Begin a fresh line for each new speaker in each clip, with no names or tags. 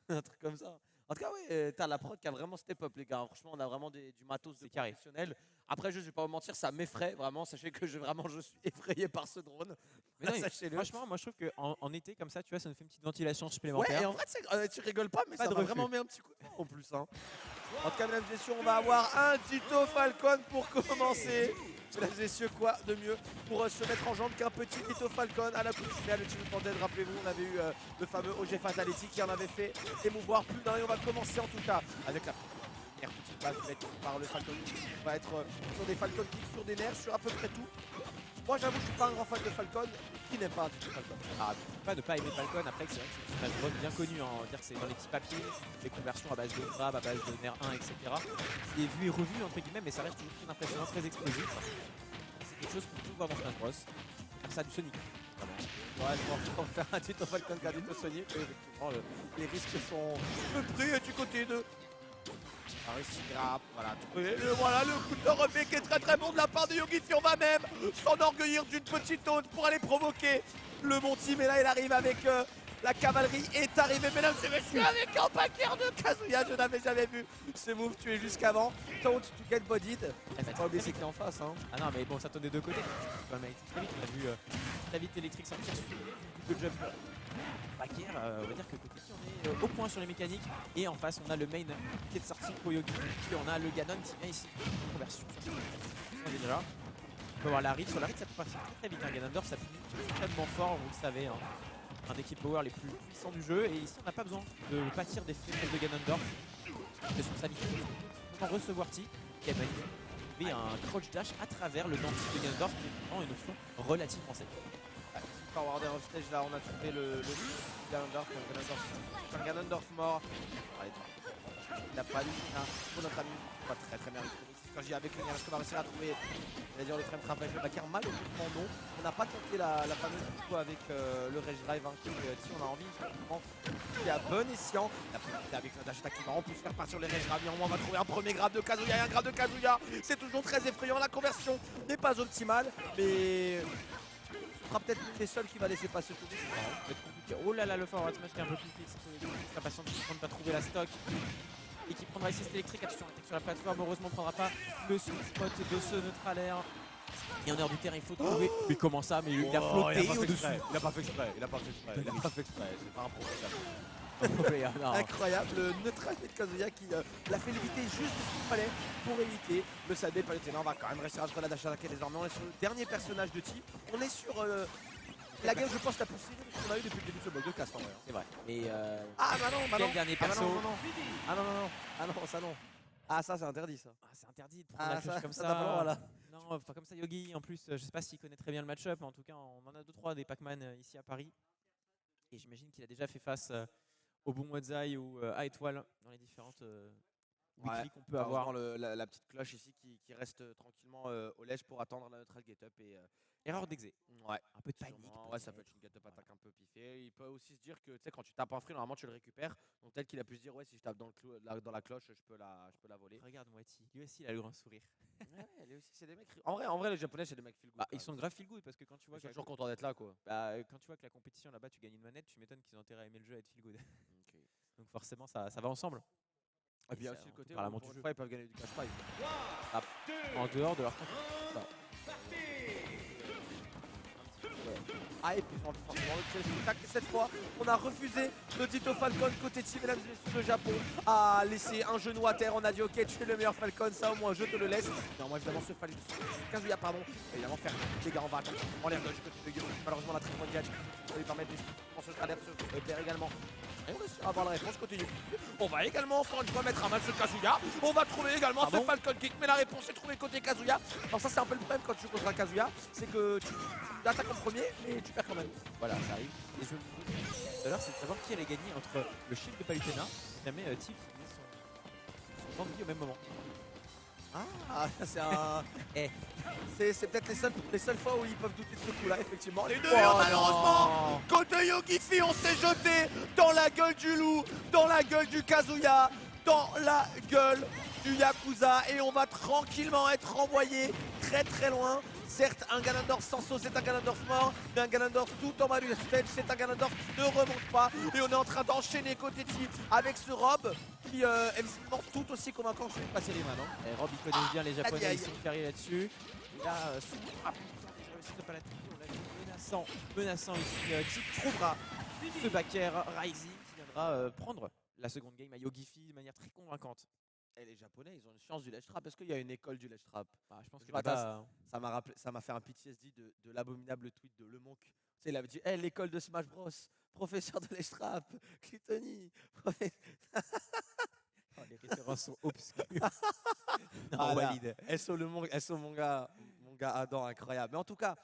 Un truc comme ça. En tout cas, ouais, t'as la prod qui a vraiment step up, les gars. Franchement, on a vraiment du matos de
carré.
professionnel. Après, je vais pas vous mentir, ça m'effraie vraiment. Sachez que je suis effrayé par ce drone.
Mais non,
Sachez-le.
franchement, moi je trouve qu'en été comme ça, tu vois, ça nous fait une petite ventilation
Ouais,
supplémentaire.
et en vrai, tu rigoles pas, mais
Pas
ça
de
m'a
refus.
vraiment mis un petit coup de main en plus. Hein. En tout cas, mesdames et messieurs, on va avoir un Tito Falcon pour commencer. Mesdames et messieurs, quoi de mieux pour se mettre en jambe qu'un petit Tito Falcon à la coupe finale. Le Team Unfolded, rappelez-vous, on avait eu le fameux OG Fatality qui en avait fait émouvoir plus d'un. Et on va commencer en tout cas avec la première petite base faite par le Falcon. On va être sur des Falcon Kicks, sur des nerfs, sur à peu près tout. Moi, j'avoue, je suis pas un grand fan de Falcon. Qui n'aime pas Tito Falcon?
Ah, pas ne pas aimer Falcon, après c'est vrai que c'est une drone bien connue, hein. On va dire que c'est dans les petits papiers, les conversions à base de grab, à base de nerf 1, etc. C'est vu et revu entre guillemets, mais ça reste toujours très impressionnant, très explosif. C'est quelque chose qu'on peut voir dans Smash Bros. Faire ça du Sonic.
Ouais, je pense faire un Tito Falcon Gardito Sonic. Effectivement, les risques sont peu pris du côté de Paris Grab. Voilà, voilà le coup de rebé qui est très très bon de la part de Yogifi. On va même s'enorgueillir d'une petite haute pour aller provoquer le bon team. Et là, il arrive avec la cavalerie est arrivée, mesdames et messieurs, avec un paquet de Kazuya. Je n'avais jamais vu ce move tuer jusqu'avant. Taunt to get bodied. Pas oublier c'est qui est en face. Hein.
Ah non, mais bon, ça tourne des deux côtés. Quand même, très vite, on a vu la vite électrique sortir sur le jump. Bakir, on va dire que côté ici, on est au point sur les mécaniques. Et en face, on a le main qui est sorti pour Yogi. Puis on a le Ganon qui vient ici. Conversion. Déjà. On peut voir la read. Sur la read, ça peut partir très vite. Hein. Ganondorf, ça finit extrêmement fort, vous le savez. Hein. Un des keep power les plus puissants du jeu. Et ici, on n'a pas besoin de pâtir des faiblesses de Ganondorf. De son sanité. On peut recevoir T. Qui a fait un crouch dash à travers le dentiste de Ganondorf, qui est vraiment une option relativement safe.
Forwarder off stage, là on a trouvé le Ganondorf. Ganondorf mort. Allez, il n'a pas eu pour notre ami. Pas très très bien. Quand j'y avec lui, est-ce qu'on va réussir à trouver les frames trap avec le Bakir? Malheureusement non. On n'a pas tenté la fameuse coup avec le Rage Drive. Hein, si on a envie, il est à bon escient. La possibilité avec le dash attack qui va en plus faire partir les Rage Drive. On va trouver un premier grab de Kazuya et un grab de Kazuya. C'est toujours très effrayant. La conversion n'est pas optimale, mais ce sera peut-être l'une des seules qui va laisser passer tout.
Oh là là, le forward smash qui est un peu compliqué. La patiente qui ne pas trouver la stock. Et qui prendra ici cette électrique. Attention, attaque sur la plateforme. Heureusement, ne prendra pas le sweet spot de ce neutralaire. Et en heure du terrain, il faut trouver. Mais comment ça? Mais il a flotté au-dessus.
Il a pas fait exprès. Il a pas fait exprès. C'est pas un problème. Incroyable, le neutral de Kazuya qui l'a fait l'éviter juste ce qu'il fallait pour éviter le Sadé Palutena. On va quand même réussir à se la dash attaquer désormais. On est sur le dernier personnage de type. On est sur la game, je pense, la plus serrée qu'on a eu depuis le début de ce bloc de cast en vrai.
C'est vrai. Mais
ah bah non,
quel dernier perso?
Ah non, ça non. Ah ça c'est interdit ça.
Ah, c'est interdit de prendre la cloche comme ça.
Voilà.
Non, pas comme ça Yogi. En plus, je sais pas s'il connaît très bien le match-up, mais en tout cas, on en a 2-3 des Pac-Man ici à Paris. Et j'imagine qu'il a déjà fait face au Boom Wadzai ou à Étoile dans les différentes weekly qu'on peut avoir.
La petite cloche ici qui reste tranquillement au lège pour attendre la neutral get-up et
erreur d'exé.
Ouais,
un peu de panique.
Ouais, ça peut être une get-up attaque un peu piffée. Il peut aussi se dire que tu sais quand tu tapes un free, normalement tu le récupères. Donc peut-être qu'il a pu se dire ouais, si je tape dans la cloche, je peux la voler.
Regarde Moiti, lui aussi il a le grand sourire.
Ouais, lui aussi c'est des mecs. En vrai les japonais c'est des mecs feel good.
Bah, ils sont grave feel good parce que quand tu vois
ils sont toujours contents d'être là quoi.
Bah, quand tu vois que la compétition là-bas tu gagnes une manette, tu m'étonnes qu'ils ont intérêt à aimer le jeu et être feel good.
Okay.
Donc forcément ça va ensemble.
Et puis il y a aussi le côté
où
pour une fois ils peuvent gagner du cash prize.
En dehors de leur
Ah et puis forcément le spectacle. Cette fois on a refusé le Tito Falcon côté team, mesdames et messieurs. Le Japon a laissé un genou à terre. On a dit ok tu es le meilleur Falcon, ça au moins je te le laisse. Non moi évidemment ce Falcon Kazuya pardon, évidemment faire les gars on va attendre en l'air gauche côté de Yogi. Malheureusement la triple gadget va lui permettre de se traverser Père également. Et on réussit à avoir la réponse côté Yogi. On va également encore une fois mettre un match de Kazuya. On va trouver également ce Falcon Kick, mais la réponse est trouvée côté Kazuya. Alors ça c'est un peu le problème quand tu joues contre un Kazuya, c'est que tu attaques en premier mais tu perds quand même.
Voilà, ça arrive. Et je me pose tout à l'heure, c'est de savoir qui allait gagner entre le shield de Palutena et jamais Tiff qui met son temps de vie au même moment.
Ah, c'est un. C'est peut-être les seules fois où ils peuvent douter de ce coup-là, effectivement. Les deux, malheureusement, côté Yogifi, on s'est jeté dans la gueule du loup, dans la gueule du Kazuya, dans la gueule du Yakuza. Et on va tranquillement être renvoyé très très loin. Certes, un Ganondorf sans saut, c'est un Ganondorf mort, mais un Ganondorf tout en bas du stage, c'est un Ganondorf qui ne remonte pas. Et on est en train d'enchaîner côté T avec ce Rob qui est visiblement tout aussi convaincant que celui de Passerima, non?
Et Rob, il connaît bien les Japonais,
aïe,
ils sont carrés là-dessus. Et là, putain, déjà réussi de pas la tuer, on l'a vu menaçant ici. Qui trouvera ce backer Rising qui viendra prendre la seconde game à Yogifi de manière très convaincante.
Et les Japonais, ils ont une science du ledge trap. Est-ce qu'il y a une école du ledge trap?
Je pense que
Attends, ça m'a fait un PTSD de l'abominable tweet de Le Monk. Tu sais, il avait dit hey, l'école de Smash Bros, professeur de ledge trap, Clitony.
les références sont obscures. Non,
Ah,
Walid.
SO Le Monk, SO mon gars Adam, incroyable. Mais en tout cas,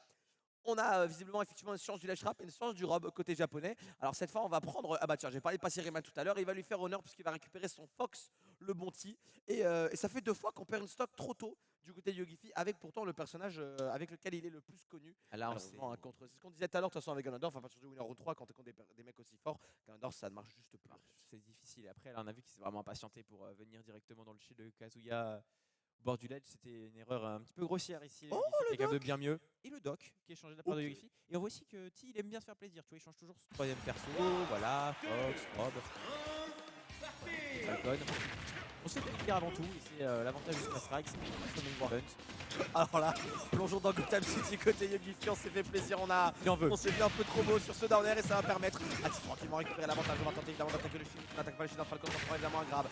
on a visiblement effectivement une science du ledge trap et une science du Rob côté japonais. Alors cette fois, on va prendre. Ah bah tiens, j'ai parlé de Passerima tout à l'heure. Il va lui faire honneur puisqu'il va récupérer son Fox, le Bonti. Et ça fait 2 fois qu'on perd une stock trop tôt du côté de Yogifi, avec pourtant le personnage avec lequel il est le plus connu.
Là,
C'est ce qu'on disait tout à l'heure, de toute façon, avec Ganondorf, à partir du winner round 3, quand t'es contre des mecs aussi forts, Ganondorf, ça ne marche juste plus.
c'est difficile. Après, là, on a vu qu'il s'est vraiment impatienté pour venir directement dans le shield de Kazuya au bord du ledge. C'était une erreur un petit peu grossière ici.
Oh,
il est capable de bien mieux. Et le doc qui est changé de la part de Yogifi. Et on voit aussi que T, il aime bien se faire plaisir. Tu vois, il change toujours son troisième perso. Voilà, Fox, Rob. Falcon. On sait faire avant tout, et c'est l'avantage du Smash Strike, c'est comme Hunt.
Alors là, plongeons dans Gotham City côté Yogifi, on s'est fait plaisir, on s'est vu un peu trop beau sur ce downer et ça va permettre à T tranquillement récupérer l'avantage. On va tenter évidemment d'attaquer le shield, on n'attaque pas le shield, Falcon prend évidemment un grab.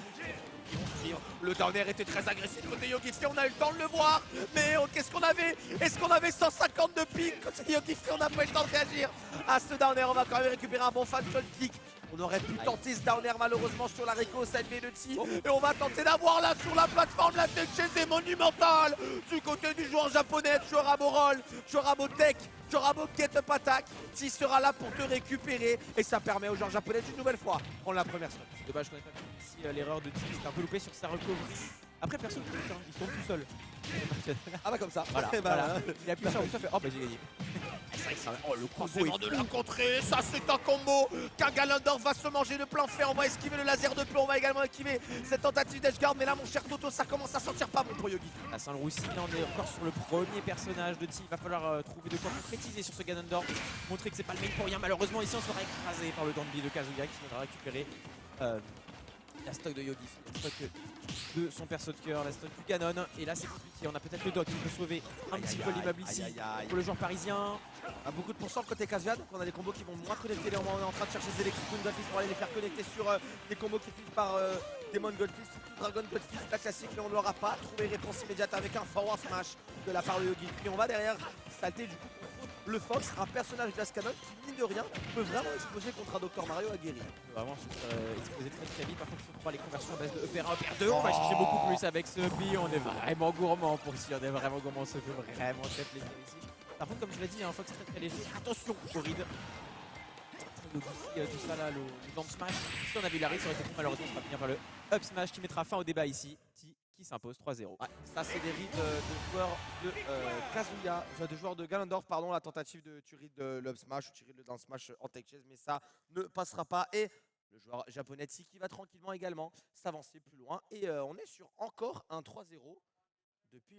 Le downer était très agressif côté Yogifi, on a eu le temps de le voir, mais qu'est-ce qu'on avait? Est-ce qu'on avait 150 de ping côté Yogifi? On n'a pas eu le temps de réagir à ce downer, on va quand même récupérer un bon fan shot kick. On aurait pu tenter ce downer malheureusement sur la Rico side B de T. Et on va tenter d'avoir là sur la plateforme la tech chase est monumentale du côté du joueur japonais, Chorabo Roll, Chorabo Tech, Chorabo Get Up Attack. T sera là pour te récupérer et ça permet aux joueurs japonais d'une nouvelle fois prendre la première slot.
Dommage qu'on ait pas vu ici l'erreur de T, c'était un peu loupé sur sa recovery. Après personne ne touche, il tombe tout seul.
Ah bah comme ça.
Voilà, voilà. Il appuie sur ça fait oh bah j'ai gagné.
Oh le croisement de la contrée, ça c'est un combo qu'un Ganondorf va se manger de plein fer. On va esquiver le laser de plomb, on va également esquiver cette tentative d'edgeguard. Mais là mon cher Toto, ça commence à sentir pas bon pour Yogi.
À Saint-Louis, là on est encore sur le premier personnage de T. Il va falloir trouver de quoi concrétiser sur ce Ganondorf. Montrer que c'est pas le main pour rien. Malheureusement ici on sera écrasé par le Dandy de Kazuya qui viendra récupérer la stock de Yogi, la stock de son perso de cœur, la stock du Ganon. Et là c'est compliqué, on a peut-être le doc qui peut sauver un petit peu l'immeuble ici pour le joueur parisien.
On a beaucoup de pourcents côté Kazuya, donc on a des combos qui vont moins connecter. On est en train de chercher des électriques Goldfist pour aller les faire connecter sur des combos qui finissent par Demon Goldfist, Dragon Goldfist, la classique, mais on ne l'aura pas trouvé réponse immédiate avec un forward smash de la part de Yogi. Puis on va derrière salter du coup le Fox, un personnage Glass Cannon qui, mine de rien, peut vraiment exploser contre un Dr Mario aguerri.
Vraiment exploser très vite. Par contre, il faut prendre les conversions à base de EPR1, EPR2. On va chercher beaucoup plus avec ce B. On est vraiment gourmand pour ici. On est vraiment gourmand. On se fait vraiment très plaisir ici. Par contre, comme je l'ai dit, un Fox très léger. Attention au ride. Tout ça là, le down smash. Si on avait eu la ride, ça aurait été bon. Malheureusement, on va finir par le up smash qui mettra fin au débat ici. Qui s'impose 3-0.
Ouais, ça c'est des rides de joueurs de Kazuya, de joueurs de Ganondorf, pardon, la tentative de tu rides de l'up smash ou tu rides le down smash en tech chase, mais ça ne passera pas. Et le joueur japonais Tsi qui va tranquillement également s'avancer plus loin. Et on est sur encore un 3-0 depuis